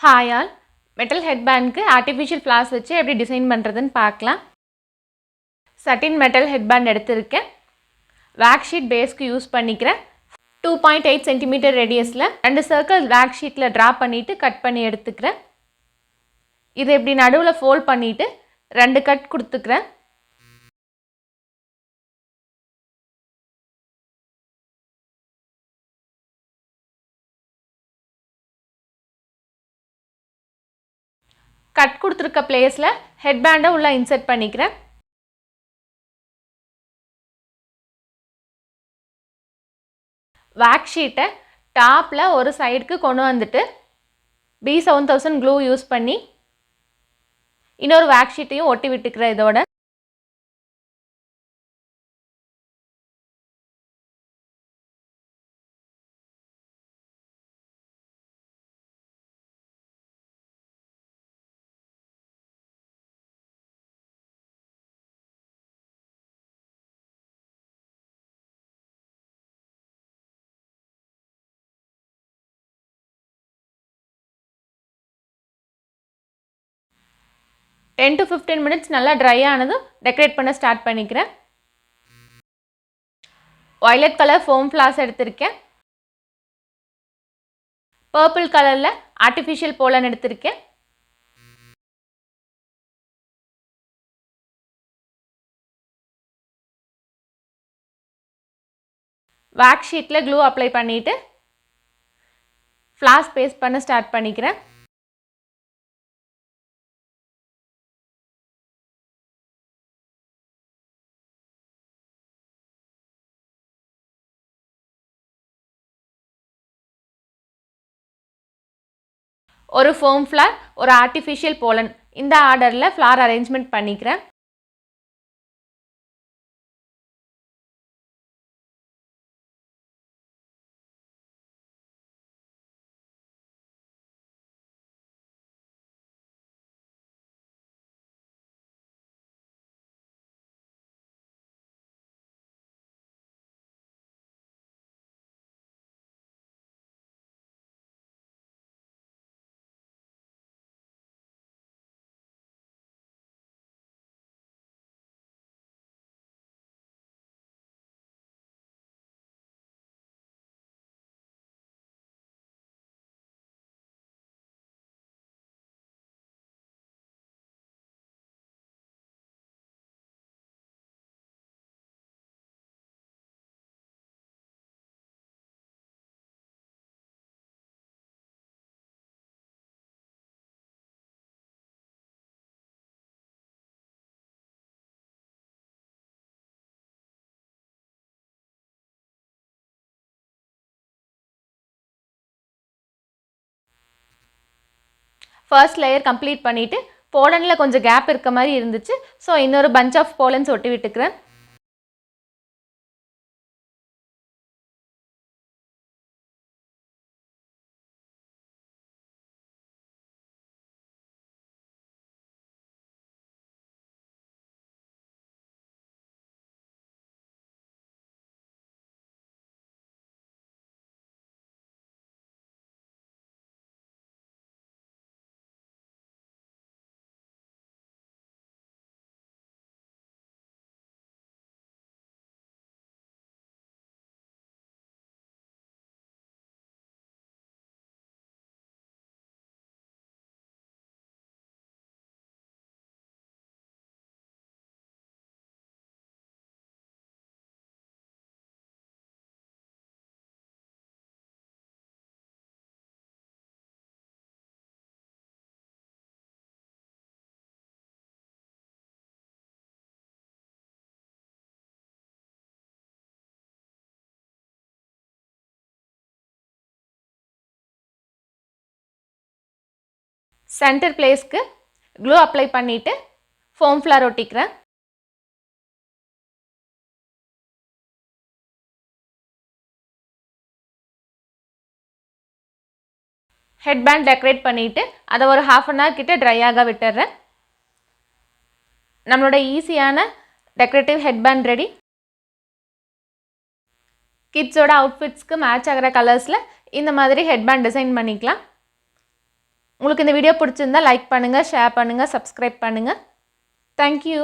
Hi all, metal headband ku artificial flowers வச்சு எப்படி design பண்றதுன்னு பார்க்கலாம். satin metal headband எடுத்துர்க்கேன். wax sheet base க்கு யூஸ் பண்ணிக்கிறேன். 2.8 cm radiusல ரெண்டு circle wax sheetல draw பண்ணிட்டு கட் பண்ணி எடுத்துக்கிறேன். இதை இப்படி நடுவுல fold பண்ணிட்டு ரெண்டு கட் கொடுத்துக்கிறேன். கட் கொடுத்திருக்க பிளேஸ்ல ஹெட்பேண்டை உள்ள இன்சர்ட் பண்ணிக்கிறேன். wax sheet டாப்ல ஒரு சைடுக்கு கொண்டு வந்துட்டு B7000 glue யூஸ் பண்ணி இன்னொரு wax sheetையும் ஒட்டி விட்டுக்கிறேன். இதோட ten to 15 minutes நல்லா dry ஆனதும் டெக்கரேட் பண்ண ஸ்டார்ட் பண்ணிக்கிறேன். violet color foam flowers எடுத்திருக்கேன். purple colorல artificial pollen எடுத்திருக்கேன். wax sheetல glue apply பண்ணிட்டு flowers paste பண்ண ஸ்டார்ட் பண்ணிக்கிறேன். ஒரு foam flower, ஒரு artificial pollen இந்த ஆர்டர்ல flower arrangement பண்ணிக்கிறேன். First layer complete பண்ணிட்டு pollenல கொஞ்சம் கேப் இருக்க மாதிரி இருந்துச்சு. சோ இன்னொரு bunch of pollens ஒட்டி விட்டுக்கிறேன். சென்டர் பிளேஸ்க்கு glue apply பண்ணிட்டு foam flower ஒட்டிக்கிறேன். headband டெக்கரேட் பண்ணிட்டு அத ஒரு half an hour கிட்ட dry ஆக விட்டுறேன். நம்மளோட ஈஸியான டெக்கரேட்டிவ் headband ரெடி. கிட்ஸோட அவுட்ஃபிட்ஸ்க்கு மேட்ச் ஆகிற கலர்ஸ்ல இந்த மாதிரி headband டிசைன் பண்ணிக்கலாம். உங்களுக்கு இந்த வீடியோ பிடிச்சிருந்தா லைக் பண்ணுங்கள், ஷேர் பண்ணுங்கள், சப்ஸ்கிரைப் பண்ணுங்கள். தேங்க்யூ.